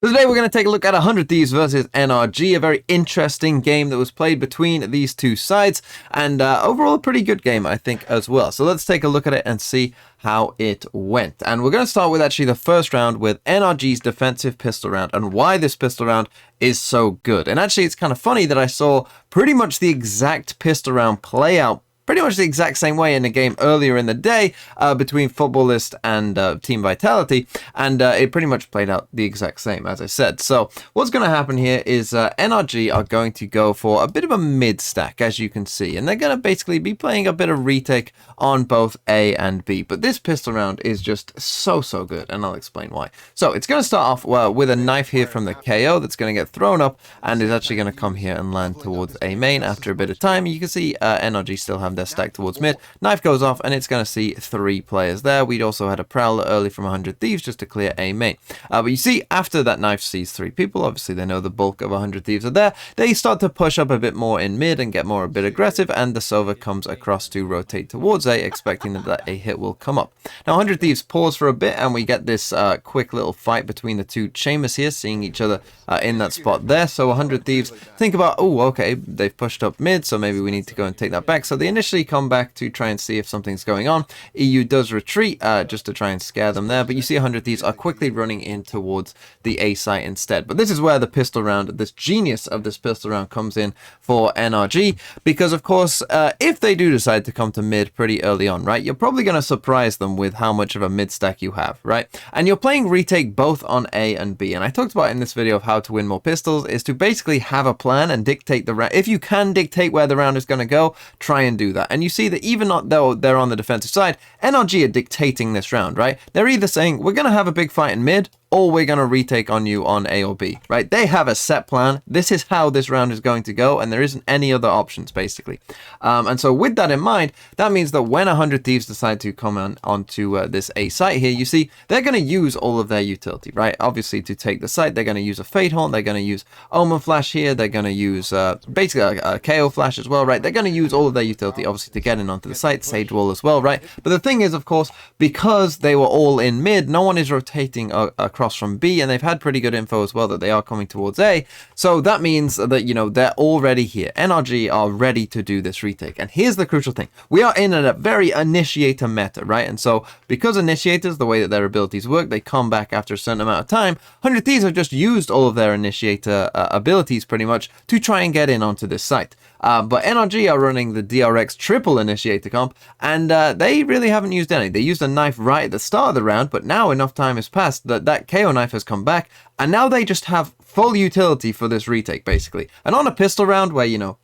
So today we're going to take a look at 100 Thieves versus NRG, a very interesting game that was played between these two sides, and overall a pretty good game, I think, as well. So let's take a look at it and see how it went. And we're going to start with actually the first round with NRG's defensive pistol round and why this pistol round is so good. And actually it's kind of funny that I saw pretty much the exact pistol round play out pretty much the exact same way in a game earlier in the day between Footballist and Team Vitality, and it pretty much played out the exact same, as I said. So what's going to happen here is NRG are going to go for a bit of a mid stack, as you can see, and they're going to basically be playing a bit of retake on both A and B. But this pistol round is just so good, and I'll explain why. So it's going to start off with a knife here from the KO that's going to get thrown up, and is actually going to come here and land towards A main after a bit of time. You can see NRG still have their stack towards mid. Knife goes off and it's going to see 3 players there. We'd also had a Prowler early from 100 Thieves just to clear A main. But you see, after that knife sees 3 people, obviously they know the bulk of 100 Thieves are there. They start to push up a bit more in mid and get a bit aggressive, and the Sova comes across to rotate towards A, expecting that a hit will come up. Now 100 Thieves pause for a bit, and we get this quick little fight between the two chambers here, seeing each other in that spot there. So 100 Thieves think about, oh, okay, they've pushed up mid, so maybe we need to go and take that back. So they initially come back to try and see if something's going on. EU does retreat just to try and scare them there, but you see 100 Thieves are quickly running in towards the A site instead. But this is where the pistol round, this genius of this pistol round, comes in for NRG, because of course if they do decide to come to mid pretty early on, right, you're probably going to surprise them with how much of a mid stack you have, right? And you're playing retake both on A and B, and I talked about in this video of how to win more pistols is to basically have a plan and dictate the round. If you can dictate where the round is going to go, try and do that. And you see that even though they're on the defensive side, NRG are dictating this round, right? They're either saying, we're going to have a big fight in mid, or we're going to retake on you on A or B, right? They have a set plan. This is how this round is going to go, and there isn't any other options, basically. And so with that in mind, that means that when 100 Thieves decide to come onto this A site here, you see, they're going to use all of their utility, right? Obviously, to take the site, they're going to use a Fate Horn, they're going to use Omen Flash here, they're going to use basically a KO Flash as well, right? They're going to use all of their utility, obviously, to get in onto the site, Sage Wall as well, right? But the thing is, of course, because they were all in mid, no one is rotating across from B, and they've had pretty good info as well that they are coming towards A. So that means that, you know, they're already here. NRG are ready to do this retake. And here's the crucial thing. We are in a very initiator meta, right? And so because initiators, the way that their abilities work, they come back after a certain amount of time. 100 Thieves have just used all of their initiator abilities pretty much to try and get in onto this site. But NRG are running the DRX triple initiator comp, and they really haven't used any. They used a knife right at the start of the round, but now enough time has passed that that KO knife has come back, and now they just have full utility for this retake, basically. And on a pistol round where, you know,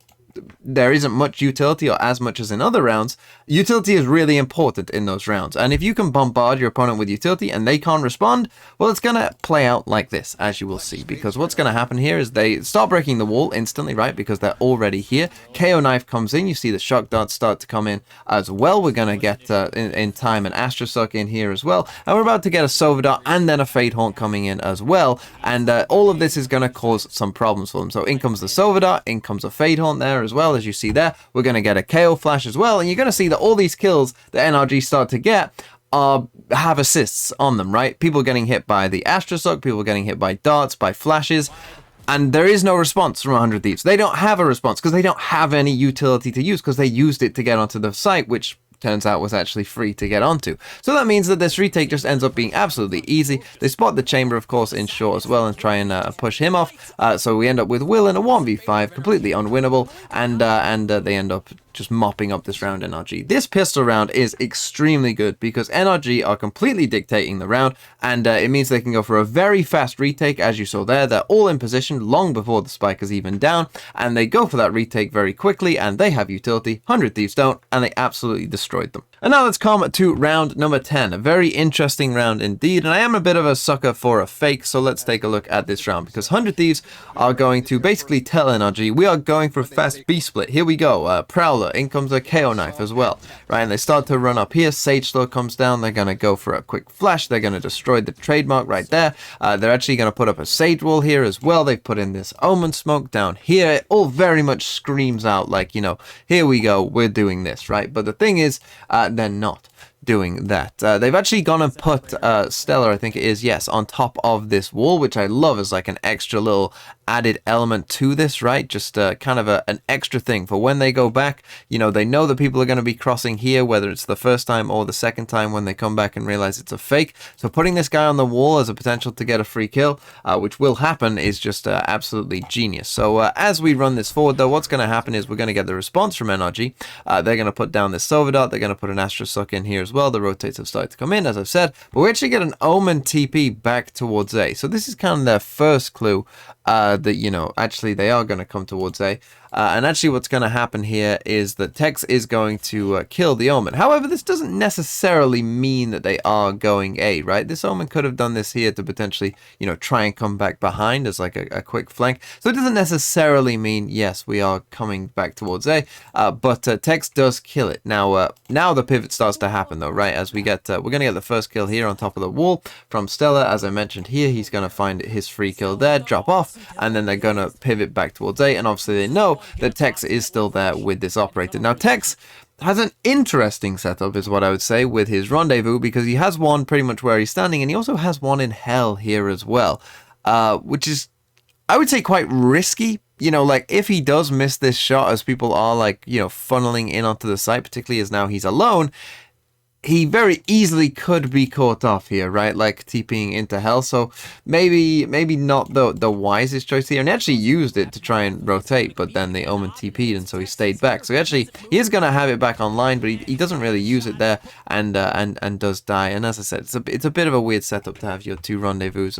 there isn't much utility, or as much as in other rounds, utility is really important in those rounds. And if you can bombard your opponent with utility and they can't respond, well, it's going to play out like this, as you will see. Because what's going to happen here is they start breaking the wall instantly, right? Because they're already here. KO knife comes in. You see the shock darts start to come in as well. We're going to get, in time, an Astra Suck in here as well. And we're about to get a Sova Dart and then a Fate Haunt coming in as well. And all of this is going to cause some problems for them. So in comes the Sova Dart, in comes a Fate Haunt there as well, as you see there. We're going to get a KO Flash as well, and you're going to see that all these kills that NRG start to get have assists on them, right? People getting hit by the Astra Suck, people getting hit by darts, by flashes, and there is no response from 100 Thieves. They don't have a response because they don't have any utility to use, because they used it to get onto the site, which turns out was actually free to get onto. So that means that this retake just ends up being absolutely easy. They spot the chamber, of course, in short as well, and try and push him off. So we end up with Will in a 1v5, completely unwinnable, and they end up just mopping up this round. NRG. This pistol round is extremely good because NRG are completely dictating the round, and it means they can go for a very fast retake. As you saw there, they're all in position long before the spike is even down, and they go for that retake very quickly, and they have utility. 100 Thieves don't, and they absolutely destroyed them. And now let's come to round number 10, a very interesting round indeed, and I am a bit of a sucker for a fake, so let's take a look at this round, because 100 Thieves are going to basically tell NRG, we are going for a fast B split. Here we go. Prowler, in comes a KO knife as well, right? And they start to run up here. Sage Slow comes down. They're going to go for a quick flash. They're going to destroy the trademark right there. They're actually going to put up a Sage Wall here as well. They've put in this Omen Smoke down here. It all very much screams out like, you know, here we go, we're doing this, right? But the thing is, they're not. doing that. They've actually gone and put Stellar, I think it is, yes, on top of this wall, which I love as like an extra little added element to this, right? Just kind of an extra thing for when they go back. You know, they know that people are going to be crossing here, whether it's the first time or the second time when they come back and realize it's a fake. So putting this guy on the wall as a potential to get a free kill, which will happen, is just absolutely genius. So as we run this forward, though, what's going to happen is we're going to get the response from NRG. They're going to put down this Silver Dart. They're going to put an Astra Suck in here as well. The rotates have started to come in, as I've said, but we actually get an Omen TP back towards A. So this is kind of their first clue that, you know, actually they are going to come towards A. And actually what's going to happen here is that Tex is going to kill the Omen. However, this doesn't necessarily mean that they are going A, right? This Omen could have done this here to potentially, you know, try and come back behind as like a quick flank. So it doesn't necessarily mean, yes, we are coming back towards A, but Tex does kill it. Now, now the pivot starts to happen though, right? As we get, we're going to get the first kill here on top of the wall from Stella. As I mentioned here, he's going to find his free kill there, drop off, and then they're going to pivot back towards A, and obviously they know that Tex is still there with this operator. Now, Tex has an interesting setup, is what I would say, with his rendezvous, because he has one pretty much where he's standing, and he also has one in hell here as well, which is, I would say, quite risky. You know, like, if he does miss this shot, as people are, like, you know, funneling in onto the site, particularly as now he's alone, he very easily could be caught off here, right? Like TPing into hell. So maybe not the wisest choice here. And he actually used it to try and rotate, but then the Omen TP'd, and so he stayed back. So he is going to have it back online, but he doesn't really use it there, and does die. And as I said, it's a bit of a weird setup to have your two rendezvous,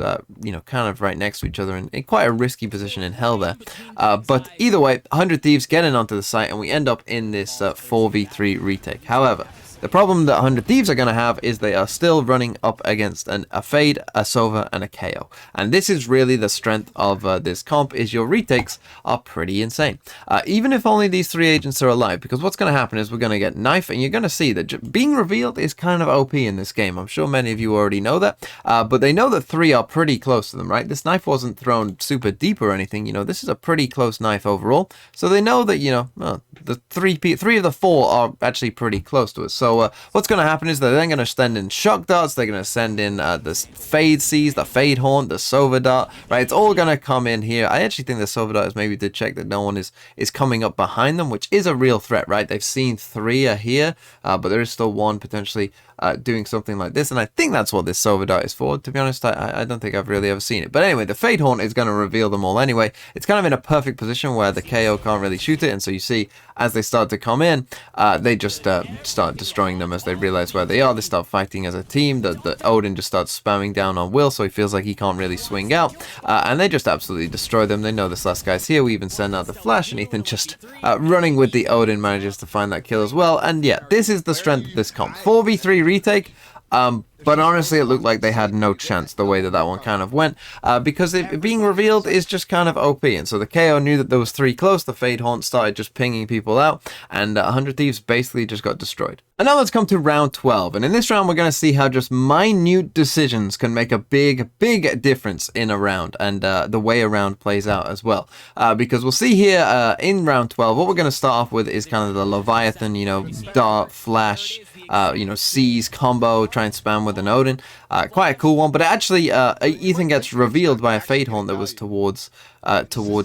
you know, kind of right next to each other, in quite a risky position in hell there. But either way, 100 Thieves get in onto the site, and we end up in this 4v3 retake. However, the problem that 100 Thieves are going to have is they are still running up against a Fade, a Sova, and a KO. And this is really the strength of this comp, is your retakes are pretty insane. Even if only these three agents are alive, because what's going to happen is we're going to get Knife, and you're going to see that being revealed is kind of OP in this game. I'm sure many of you already know that, but they know that three are pretty close to them, right? This knife wasn't thrown super deep or anything, you know, this is a pretty close knife overall. So they know that, you know, well, the three of the four are actually pretty close to us. So what's going to happen is they're then going to send in Shock Darts, they're going to send in the Fade Seas, the Fade Haunt, the Sova Dart, right? It's all going to come in here. I actually think the Sova Dart is maybe to check that no one is coming up behind them, which is a real threat, right? They've seen three are here, but there is still one potentially doing something like this, and I think that's what this Sova Dart is for. To be honest, I don't think I've really ever seen it. But anyway, the Fade Haunt is going to reveal them all anyway. It's kind of in a perfect position where the KO can't really shoot it, and so you see, as they start to come in, they just start destroying them as they realize where they are. They start fighting as a team. The Odin just starts spamming down on Will, so he feels like he can't really swing out, and they just absolutely destroy them. They know this last guy's here. We even send out the flash, and Ethan just running with the Odin manages to find that kill as well. And yeah, this is the strength of this comp. 4v3 retake, but honestly it looked like they had no chance the way that one kind of went, because it being revealed is just kind of OP, and so the KO knew that there was three close. The Fade Haunt started just pinging people out, and 100 Thieves basically just got destroyed. And now let's come to round 12, and in this round we're going to see how just minute decisions can make a big difference in a round, and the way a round plays out as well, because we'll see here in round 12 what we're going to start off with is kind of the Leviathan, you know, dart, flash, you know, seize combo, try and spam with an Odin. Quite a cool one, but actually Ethan gets revealed by a Fade Haunt that was towards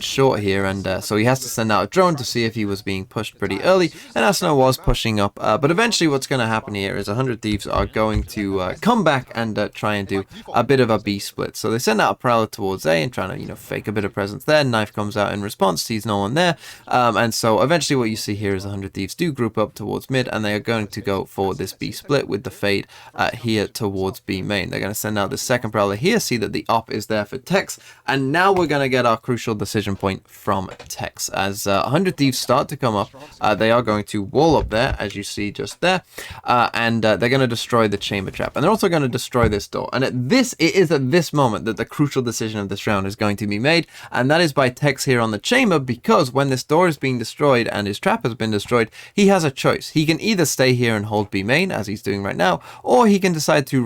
short here, and so he has to send out a drone to see if he was being pushed pretty early, and Asno was pushing up, but eventually what's going to happen here is 100 Thieves are going to come back and try and do a bit of a B split. So they send out a Prowler towards A and trying to, you know, fake a bit of presence there. Knife comes out in response, sees no one there, and so eventually what you see here is 100 Thieves do group up towards mid, and they are going to go for this B split with the Fade here towards B main. They're going to send out the second Prowler here, see that the op is there for Tex, and now we're going to get our crucial decision point from Tex. As 100 Thieves start to come up, they are going to wall up there, as you see just there, and they're going to destroy the chamber trap, and they're also going to destroy this door. And it is at this moment that the crucial decision of this round is going to be made, and that is by Tex here on the chamber, because when this door is being destroyed and his trap has been destroyed, he has a choice. He can either stay here and hold B main, as he's doing right now, or he can decide to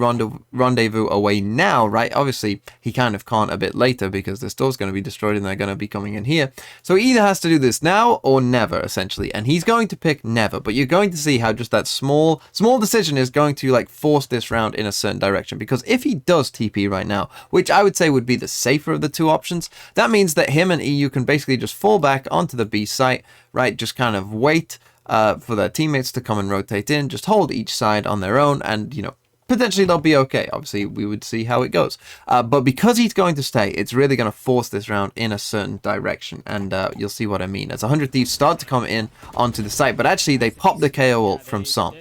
rendezvous away now, right? Obviously, he kind of can't a bit later because this door's going to be destroyed and they're going to be coming in here. So he either has to do this now or never, essentially, and he's going to pick never, but you're going to see how just that small decision is going to like force this round in a certain direction, because if he does TP right now, which I would say would be the safer of the two options, that means that him and EU can basically just fall back onto the B site, right? Just kind of wait for their teammates to come and rotate in, just hold each side on their own, and, you know, potentially they'll be okay. Obviously, we would see how it goes. But because he's going to stay, it's really going to force this round in a certain direction. And you'll see what I mean. As 100 Thieves start to come in onto the site, but actually they pop the KO ult from Som.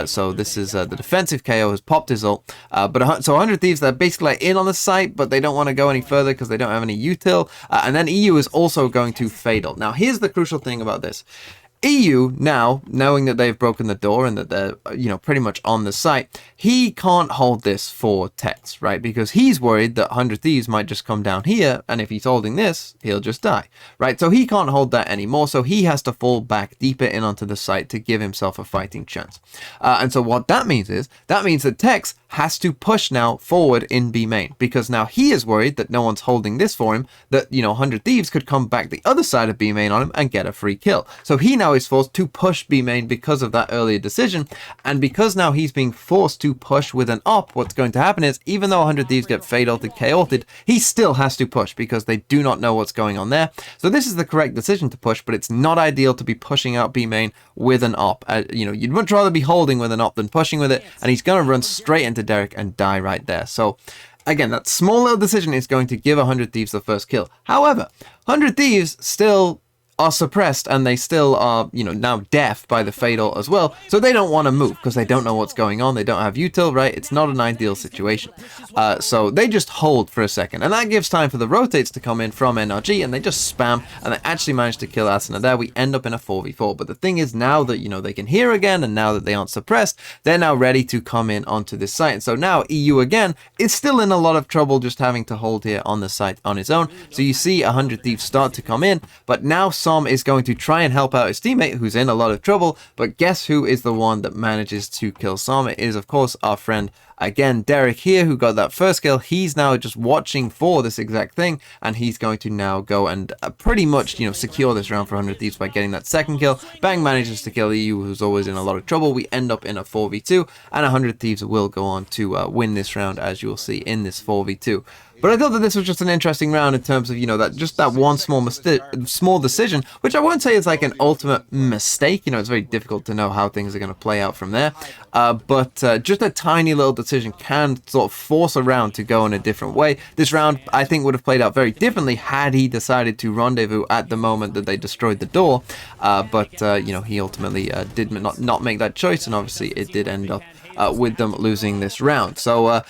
So this is the defensive KO has popped his ult. So 100 Thieves, they're basically like in on the site, but they don't want to go any further because they don't have any util. And then EU is also going to fade ult. Now, here's the crucial thing about this. EU now, knowing that they've broken the door and that they're, you know, pretty much on the site, he can't hold this for Tets, right? Because he's worried that 100 Thieves might just come down here, and if he's holding this, he'll just die, right? So he can't hold that anymore, so he has to fall back deeper in onto the site to give himself a fighting chance. And so what that means is, that means that Tex has to push now forward in B main, because now he is worried that no one's holding this for him, that, you know, 100 Thieves could come back the other side of B main on him and get a free kill. So he now is forced to push B main because of that earlier decision, and because now he's being forced to push with an op, what's going to happen is, even though 100 Thieves get fade ulted, K ulted, he still has to push because they do not know what's going on there. So this is the correct decision to push, but it's not ideal to be pushing out B main with an op. You know, you'd much rather be holding with an op than pushing with it, and he's going to run straight into Derek and die right there. So again, that small little decision is going to give 100 Thieves the first kill. However, 100 Thieves still are suppressed, and they still are, you know, now deaf by the fatal as well, so they don't want to move because they don't know what's going on. They don't have util, right? It's not an ideal situation. So they just hold for a second, and that gives time for the rotates to come in from NRG, and they just spam, and they actually manage to kill Asuna there. We end up in a 4v4, but the thing is, now that, you know, they can hear again, and now that they aren't suppressed, they're now ready to come in onto this site. And so now EU again is still in a lot of trouble just having to hold here on the site on his own. So you see 100 Thieves start to come in, but now Som is going to try and help out his teammate who's in a lot of trouble, but guess who is the one that manages to kill Som? It is, of course, our friend again, Derek here, who got that first kill. He's now just watching for this exact thing, and he's going to now go and pretty much, you know, secure this round for 100 Thieves by getting that second kill. Bang manages to kill EU, who's always in a lot of trouble. We end up in a 4v2, and 100 Thieves will go on to win this round, as you'll see in this 4v2. But I thought that this was just an interesting round in terms of, you know, that just that one small decision, which I won't say is like an ultimate mistake. You know, it's very difficult to know how things are going to play out from there. But just a tiny little decision can sort of force a round to go in a different way. This round, I think, would have played out very differently had he decided to rendezvous at the moment that they destroyed the door. But you know, he ultimately did not make that choice, and obviously it did end up with them losing this round. So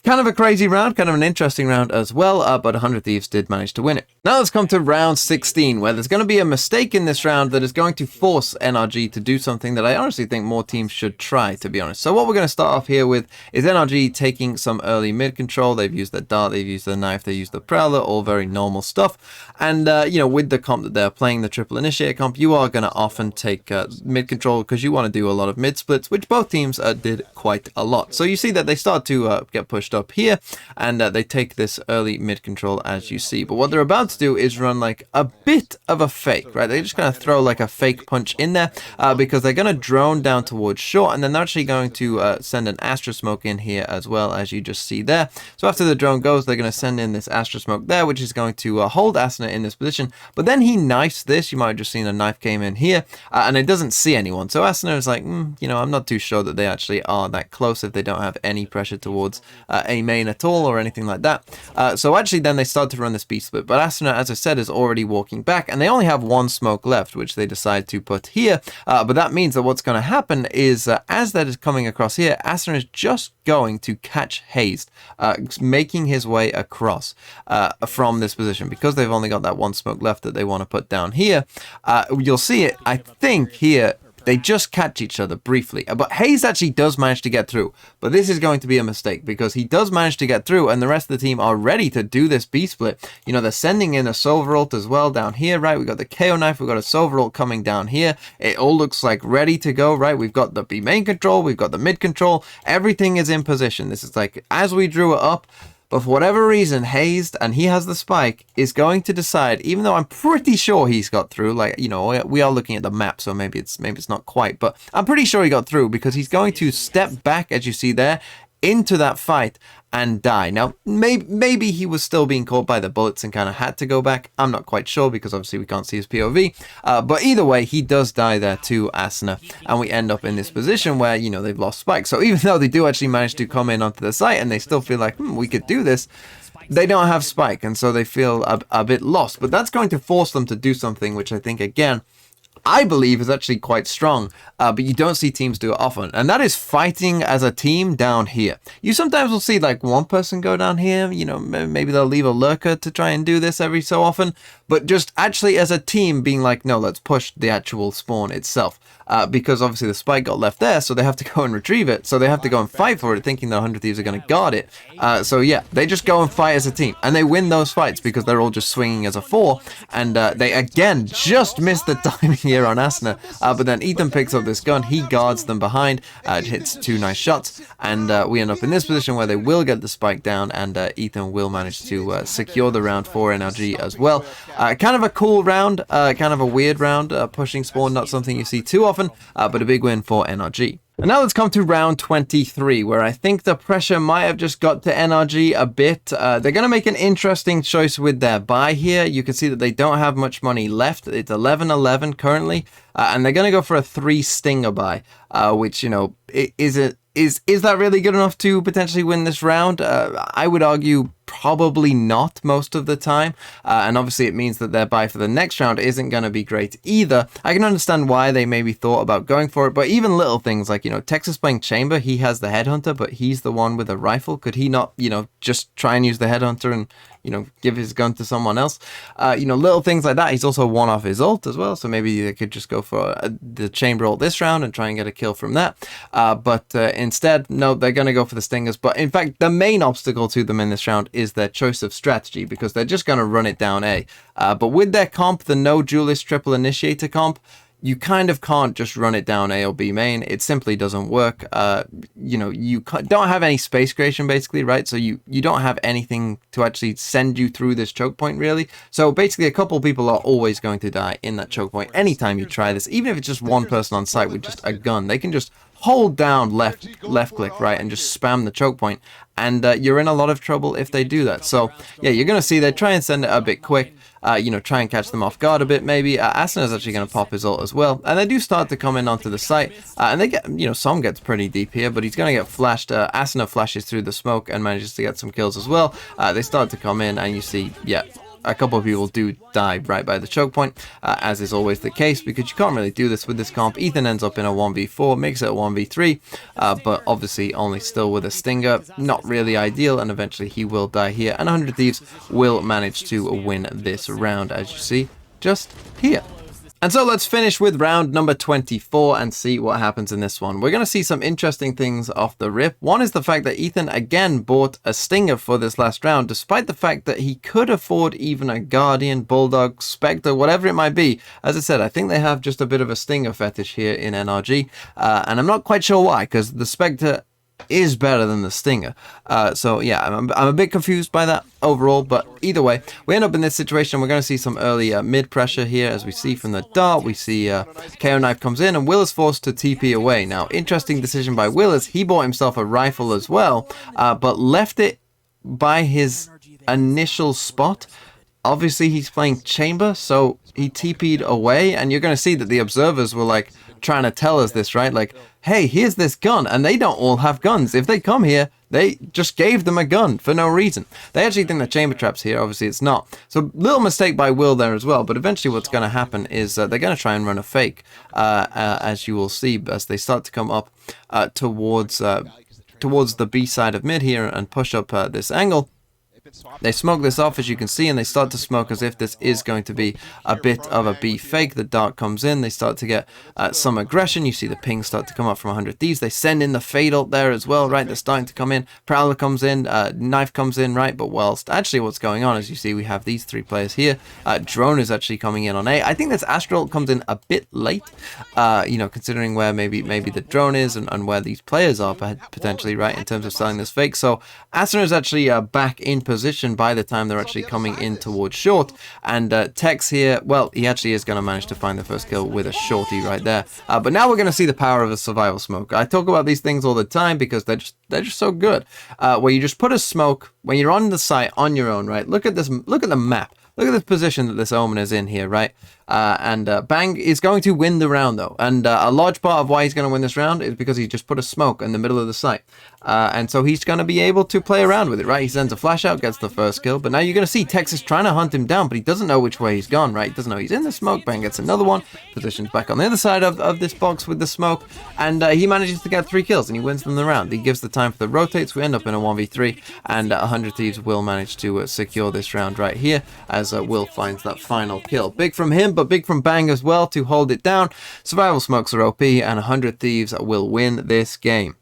kind of a crazy round, kind of an interesting round as well, but 100 Thieves did manage to win it. Now let's come to round 16, where there's going to be a mistake in this round that is going to force NRG to do something that I honestly think more teams should try, to be honest. So what we're going to start off here with is NRG taking some early mid control. They've used the dart, they've used the knife, they used the prowler, all very normal stuff. And, you know, with the comp that they're playing, the triple initiate comp, you are going to often take mid control because you want to do a lot of mid splits, which both teams did quite a lot. So you see that they start to get pushed up here, and they take this early mid control, as you see. But what they're about to do is run like a bit of a fake, right? They're just going to throw like a fake punch in there because they're going to drone down towards short, and then they're actually going to send an Astra Smoke in here as well, as you just see there. So after the drone goes, they're going to send in this Astra Smoke there, which is going to hold Asuna in this position. But then he knifes this. You might have just seen a knife came in here, and it doesn't see anyone. So Asuna is like, you know, I'm not too sure that they actually are that close if they don't have any pressure towards a main at all or anything like that. So actually then they start to run this beast split, but Asuna, as I said, is already walking back, and they only have one smoke left, which they decide to put here. But that means that what's going to happen is as that is coming across here, Asuna is just going to catch Hazed, making his way across from this position, because they've only got that one smoke left that they want to put down here. You'll see it, I think, here They just catch each other briefly. But Hayes actually does manage to get through. But this is going to be a mistake because he does manage to get through and the rest of the team are ready to do this B-split. You know, they're sending in a Silver ult as well down here, right? We've got the KO knife, we've got a Silver ult coming down here. It all looks like ready to go, right? We've got the B main control, we've got the mid control. Everything is in position. This is like, as we drew it up, but for whatever reason, Hayes, and he has the spike, is going to decide, even though I'm pretty sure he's got through, like, you know, we are looking at the map, so maybe it's not quite, but I'm pretty sure he got through because he's going to step back, as you see there, into that fight and die. Now, maybe he was still being caught by the bullets and kind of had to go back. I'm not quite sure because obviously we can't see his POV. But either way, he does die there to Asuna. And we end up in this position where, you know, they've lost Spike. So even though they do actually manage to come in onto the site and they still feel like, we could do this, they don't have Spike. And so they feel a bit lost. But that's going to force them to do something, which I think, again, I believe is actually quite strong, but you don't see teams do it often, and that is fighting as a team down here. You sometimes will see like one person go down here, you know, maybe they'll leave a lurker to try and do this every so often, but just actually as a team being like, no, let's push the actual spawn itself, because obviously the spike got left there, so they have to go and retrieve it, so they have to go and fight for it, thinking the 100 Thieves are going to guard it. So yeah, they just go and fight as a team, and they win those fights because they're all just swinging as a 4, and they again just miss the timing here on Asuna, but then Ethan picks up this gun, he guards them behind, hits 2 nice shots, and we end up in this position where they will get the spike down, and Ethan will manage to secure the round for NRG as well. Kind of a cool round, kind of a weird round, pushing spawn, not something you see too often, but a big win for NRG. And now let's come to round 23, where I think the pressure might have just got to NRG a bit. They're going to make an interesting choice with their buy here. You can see that they don't have much money left. It's 11-11 currently, and they're going to go for a 3 Stinger buy, which, you know, is that really good enough to potentially win this round? I would argue probably not most of the time, and obviously it means that their buy for the next round isn't going to be great either. I can understand why they maybe thought about going for it, but even little things like, you know, Texas playing Chamber, he has the Headhunter, but he's the one with a rifle. Could he not, you know, just try and use the Headhunter and, you know, give his gun to someone else? You know, little things like that. He's also one off his ult as well, so maybe they could just go for the Chamber ult this round and try and get a kill from that. But instead, no, they're going to go for the Stingers. But in fact, the main obstacle to them in this round is their choice of strategy, because they're just going to run it down A. But with their comp, the no duelist triple initiator comp, you kind of can't just run it down A or B main. It simply doesn't work. You know, you don't have any space creation basically, right? So you don't have anything to actually send you through this choke point really. So basically a couple people are always going to die in that choke point anytime you try this, even if it's just one person on site with just a gun. They can just hold down left click, right, and just spam the choke point, and you're in a lot of trouble if they do that. So yeah, you're gonna see they try and send it a bit quick, you know, try and catch them off guard a bit maybe. Asuna is actually gonna pop his ult as well, and they do start to come in onto the site, and they get, you know, Som gets pretty deep here, but he's gonna get flashed. Asuna flashes through the smoke and manages to get some kills as well. They start to come in, and you see, yeah, a couple of people do die right by the choke point, as is always the case, because you can't really do this with this comp. Ethan ends up in a 1v4, makes it a 1v3, but obviously only still with a Stinger. Not really ideal, and eventually he will die here, and 100 Thieves will manage to win this round, as you see just here. And so let's finish with round number 24 and see what happens in this one. We're going to see some interesting things off the rip. One is the fact that Ethan again bought a Stinger for this last round, despite the fact that he could afford even a Guardian, Bulldog, Spectre, whatever it might be. As I said, I think they have just a bit of a Stinger fetish here in NRG, and I'm not quite sure why, because the Spectre is better than the Stinger. So yeah, I'm a bit confused by that overall, but either way, we end up in this situation. We're going to see some early mid pressure here, as we see from the dart. We see KO knife comes in, and Will is forced to TP away. Now, interesting decision by Will is he bought himself a rifle as well, but left it by his initial spot. Obviously, he's playing Chamber, so he TP'd away, and you're going to see that the observers were like trying to tell us this, right? Like, hey, here's this gun, and they don't all have guns. If they come here, they just gave them a gun for no reason. They actually think the chamber trap's here. Obviously, it's not. So, little mistake by Will there as well. But eventually, what's going to happen is they're going to try and run a fake, as you will see, as they start to come up towards the B side of mid here and push up this angle. They smoke this off, as you can see, and they start to smoke as if this is going to be a bit of a B fake. The dart comes in. They start to get some aggression. You see the ping start to come up from 100 Thieves. They send in the fade ult there as well, right? They're starting to come in. Prowler comes in. Knife comes in, right? But whilst actually what's going on is you see we have these three players here. Drone is actually coming in on A. I think this Astra ult comes in a bit late, you know, considering where maybe the drone is and where these players are potentially, right, in terms of selling this fake. So Astra is actually back in position by the time they're actually coming in towards short, and Tex here, well, he actually is going to manage to find the first kill with a shorty right there. But now we're going to see the power of a survival smoke. I talk about these things all the time because they're just so good. Where you just put a smoke when you're on the site on your own, right? Look at this, look at the map. Look at the position that this Omen is in here, right? Bang is going to win the round, though. And a large part of why he's going to win this round is because he just put a smoke in the middle of the site. And so he's going to be able to play around with it, right? He sends a flash out, gets the first kill. But now you're going to see Tex is trying to hunt him down, but he doesn't know which way he's gone, right? He doesn't know he's in the smoke. Bang gets another one. Positions back on the other side of this box with the smoke. And he manages to get 3 kills, and he wins them the round. He gives the time for the rotates. We end up in a 1v3. And 100 Thieves will manage to secure this round right here, as Will finds that final kill. Big from him, but big from Bang as well to hold it down. Survival smokes are OP, and 100 Thieves will win this game.